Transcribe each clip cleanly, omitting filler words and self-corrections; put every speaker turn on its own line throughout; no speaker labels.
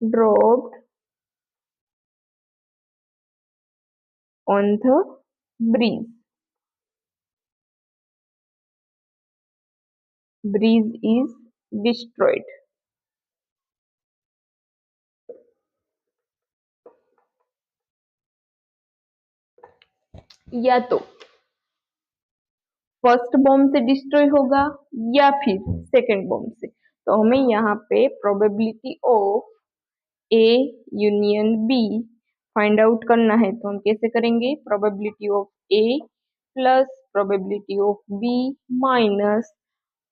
dropped on the breeze. Breeze is destroyed. या तो first bomb से डिस्ट्रॉय होगा या फिर सेकंड बॉम्ब से। तो हमें यहाँ पे probability of A union B find out करना है। तो हम कैसे करेंगे? Probability of A plus probability of B minus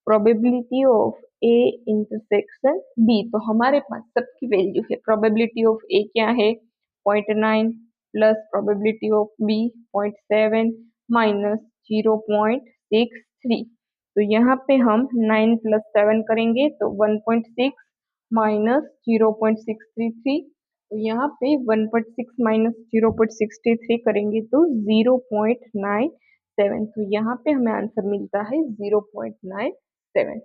probability of A intersection B. तो हमारे पास सबकी वैल्यू है। प्रोबेबिलिटी ऑफ ए क्या है? 0.9 plus probability of B 0.7 minus 0.63। तो यहाँ पे हम 9 प्लस 7 करेंगे तो 1.6 माइनस 0.633। तो यहाँ पे 1.6 माइनस 0.633 करेंगे तो 0.97। तो यहाँ पे हमें आंसर मिलता है 0.97।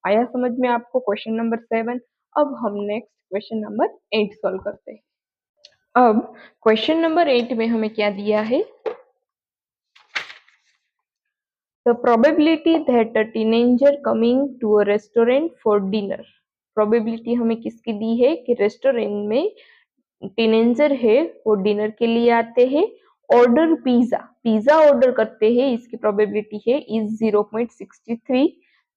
आया समझ में आपको क्वेश्चन नंबर 7? अब हम नेक्स्ट क्वेश्चन नंबर 8 सॉल्व करते हैं। अब क्वेश्चन नंबर 8 में हमें क्या दिया है? The probability that a teenager coming to a restaurant for dinner। Probability हमें किसकी दी है कि रेस्टोरेंट में टीनेजर है वो डिनर के लिए आते हैं, ऑर्डर पिज्जा, पिज्जा ऑर्डर करते हैं, इसकी प्रोबेबिलिटी है is 0.63।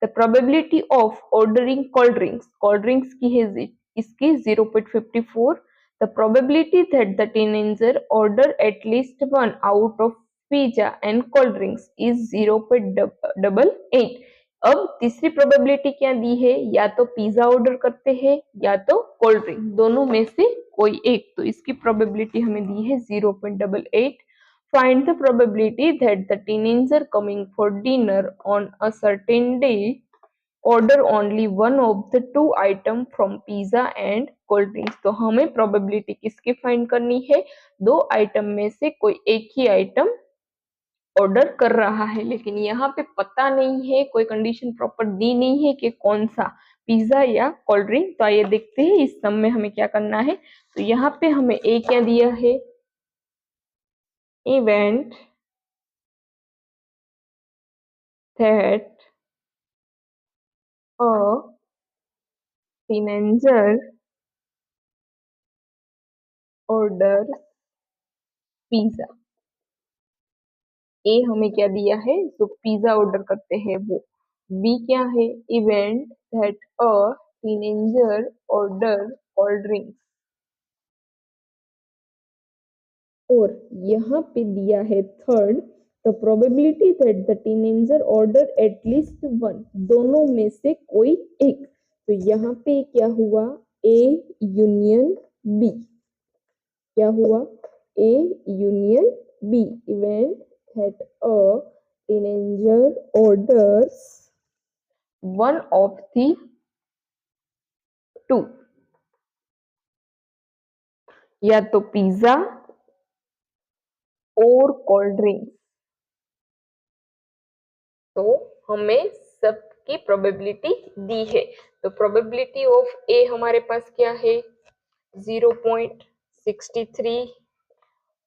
The probability of ordering cold drinks, cold drinks की है इसकी 0.54। The probability that the teenager order at least one out of pizza and cold drinks is 0.88। अब तीसरी प्रोबेबिलिटी क्या दी है? या तो पिज्जा ऑर्डर करते हैं या तो कोल्ड ड्रिंक, दोनों में से कोई एक। तो इसकी प्रोबेबिलिटी हमें दी है 0.88। Find the probability that the teenager coming for dinner on a certain day order only one of the to item from pizza and cold drinks. तो हमें प्रोबेबिलिटी किसकी फाइंड करनी है? दो आइटम में से कोई एक ही आइटम ऑर्डर कर रहा है, लेकिन यहाँ पे पता नहीं है, कोई कंडीशन प्रॉपर दी नहीं है कि कौन सा, पिज्जा या कोल्ड ड्रिंक। तो आइए देखते हैं इस सम में हमें क्या करना है। तो यहाँ पे हमें ए क्या दिया है? Event that a teenager order pizza. A हमें क्या दिया है? जो पिज्जा ऑर्डर करते हैं वो। बी क्या है? Event that a teenager order cold drinks. और यहाँ पे दिया है third, the probability that the teenager order at least one, दोनों में से कोई एक। तो यहाँ पे क्या हुआ? A union B. क्या हुआ? A union B. Event that a teenager orders one of the two, या तो पिज्जा और कोल्ड ड्रिंक। तो हमें सबकी प्रोबेबिलिटी दी है। तो प्रोबेबिलिटी ऑफ ए हमारे पास क्या है? 0.63।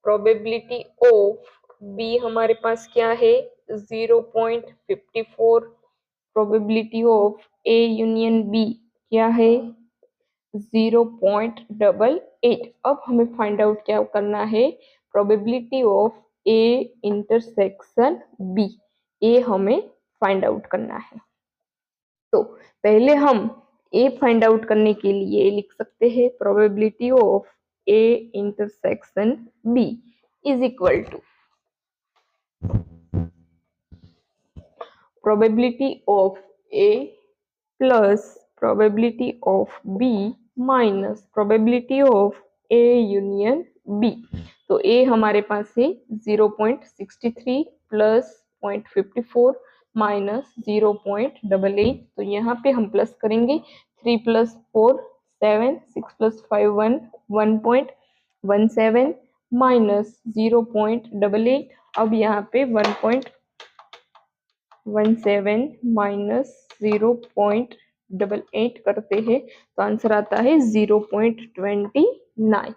प्रोबेबिलिटी ऑफ बी हमारे पास क्या है? 0.54। Probability of A union B क्या है? 0.88। अब हमें फाइंड आउट क्या करना है? Probability of A intersection B, A हमें फाइंड आउट करना है। तो पहले हम ए फाइंड आउट करने के लिए लिख सकते हैं probability of A intersection B is equal to probability of A plus probability of B minus probability of A union B. तो ए हमारे पास है 0.63 प्लस 0.54 माइनस 0.88। तो यहाँ पे हम प्लस करेंगे, 3 प्लस 4 7, 6 प्लस 5 1, 1.17 माइनस 0.88। अब यहाँ पे 1.17 माइनस 0.88 888 करते हैं तो आंसर आता है 0.29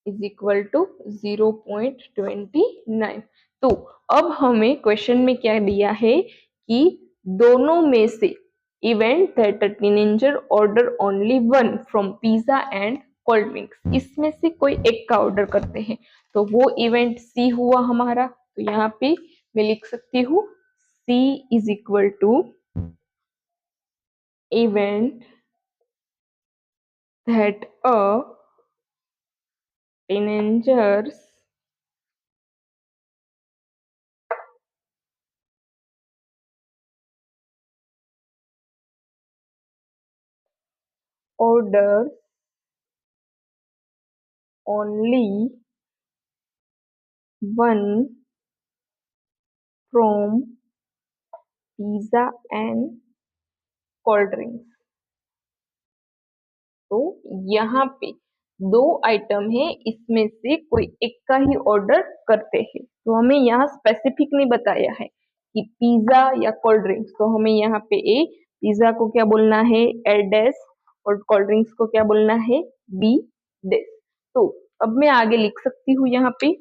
इज इक्वल टू 0.29। तो अब हमें क्वेश्चन में क्या दिया है कि दोनों में से event that a teenager order only one from pizza and cold drinks, इसमें से कोई एक का ऑर्डर करते हैं तो वो इवेंट सी हुआ हमारा। तो यहाँ पे मैं लिख सकती हूँ C is equal to event that a teenagers order only one from pizza and cold drinks। तो यहाँ पे दो आइटम है, इसमें से कोई एक का ही ऑर्डर करते हैं। तो हमें यहाँ स्पेसिफिक नहीं बताया है कि पिज्जा या कोल्ड ड्रिंक्स, तो हमें यहाँ पे ए पिज्जा को क्या बोलना है ए डैश और कोल्ड ड्रिंक्स को क्या बोलना है बी डैश। तो अब मैं आगे लिख सकती हूँ यहाँ पे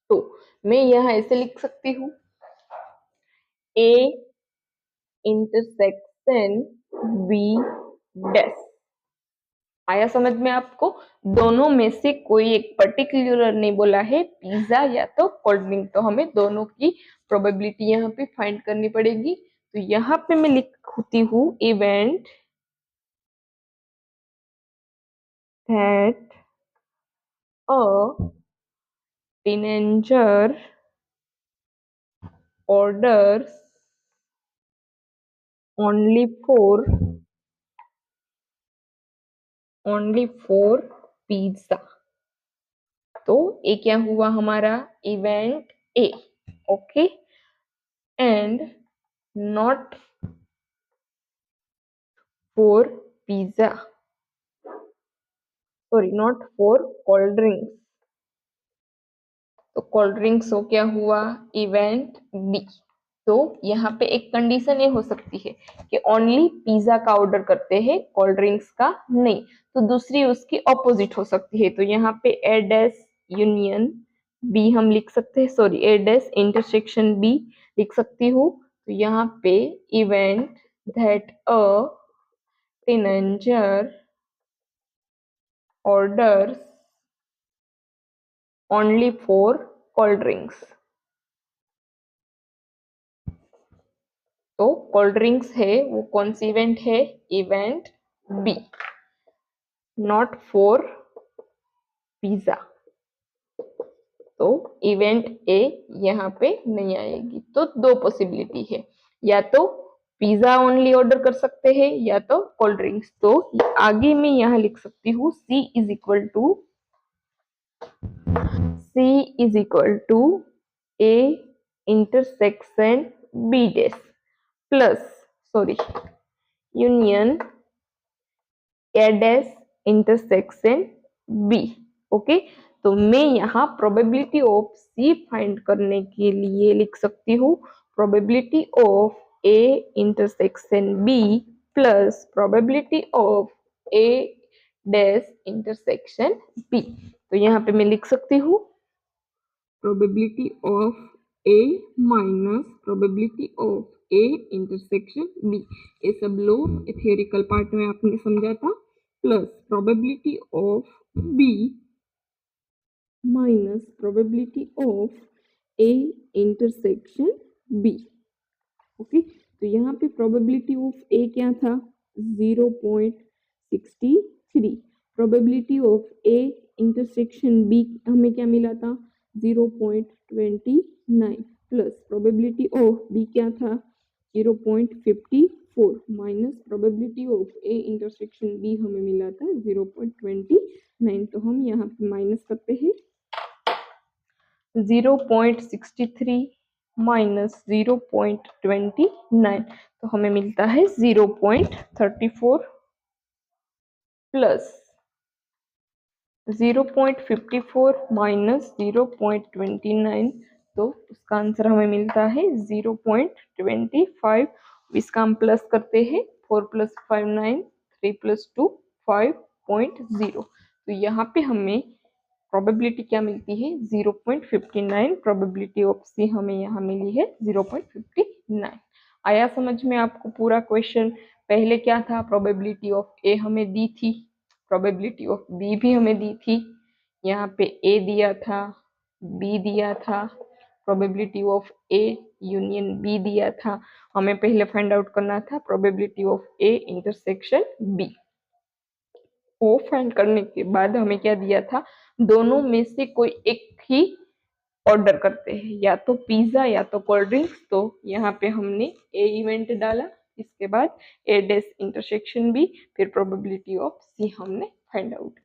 तो मैं यहाँ ऐसे लिख सकती हूँ ए इंटरसेक्शन बी डैश। आया समझ में आपको? दोनों में से कोई एक पर्टिकुलर नहीं बोला है पिज्जा या तो कोल्ड ड्रिंक, तो हमें दोनों की प्रोबेबिलिटी यहाँ पे फाइंड करनी पड़ेगी। तो यहाँ पे मैं लिखती हूँ event that a teenager orders only for pizza। तो ये क्या हुआ हमारा event A, okay, and not for pizza, sorry not for cold drinks. तो कोल्ड ड्रिंक्स हो क्या हुआ इवेंट बी। तो यहाँ पे एक कंडीशन ये हो सकती है कि ओनली पिज्जा का ऑर्डर करते हैं कोल्ड ड्रिंक्स का नहीं, तो दूसरी उसकी ऑपोजिट हो सकती है। तो यहाँ पे ए डैश यूनियन बी हम लिख सकते हैं, sorry A dash intersection B लिख सकती हूँ। तो यहाँ पे event that a teenager orders only for cold drinks। तो कोल्ड ड्रिंक्स है वो कौन सी इवेंट है event B, not for pizza. तो इवेंट ए यहाँ पे नहीं आएगी। तो दो पॉसिबिलिटी है, या तो पिज्जा ओनली ऑर्डर कर सकते हैं या तो कोल्ड ड्रिंक्स। तो आगे मैं यहाँ लिख सकती हूँ C is equal to A intersection B dash plus sorry union A dash intersection B. Okay, तो मैं यहाँ प्रोबेबिलिटी ऑफ सी फाइंड करने के लिए लिख सकती हूँ probability of A intersection B plus probability of A dash intersection B. तो यहाँ पे मैं लिख सकती हूँ probability of A minus probability of A intersection B. ये सब लोग थियोरिकल पार्ट में आपने समझा था, plus probability of B minus probability of A intersection B. Okay, तो यहाँ पे प्रोबेबिलिटी ऑफ ए क्या था 0.63, probability of A intersection B हमें क्या मिला था 0.29 प्लस प्रोबेबिलिटी ऑफ बी क्या था 0.54 minus probability of A intersection B हमें मिला था 0.29। तो हम यहाँ पे माइनस करते हैं 0.63 माइनस 0.29, तो हमें मिलता है 0.34 प्लस 0.54 माइनस 0.29, तो उसका आंसर हमें मिलता है 0.25। इसका हम प्लस करते हैं, 4 + 5 9, 3 + 2 5.0। तो यहाँ पे हमें प्रोबेबिलिटी क्या मिलती है 0.59। प्रोबेबिलिटी ऑफ सी हमें यहाँ मिली है 0.59। आया समझ में आपको पूरा क्वेश्चन? पहले क्या था, प्रोबेबिलिटी ऑफ ए हमें दी थी, प्रोबेबिलिटी ऑफ बी भी हमें दी थी, यहाँ पे ए दिया था, बी दिया था, probability of A union B दिया था। हमें पहले फाइंड आउट करना था probability of A intersection B. वो फाइंड करने के बाद हमें क्या दिया था, दोनों में से कोई एक ही ऑर्डर करते हैं, या तो पिज्जा या तो कोल्ड ड्रिंक्स। तो यहाँ पे हमने ए इवेंट डाला, इसके बाद ए डैश इंटरसेक्शन बी, फिर प्रोबेबिलिटी ऑफ सी हमने फाइंड आउट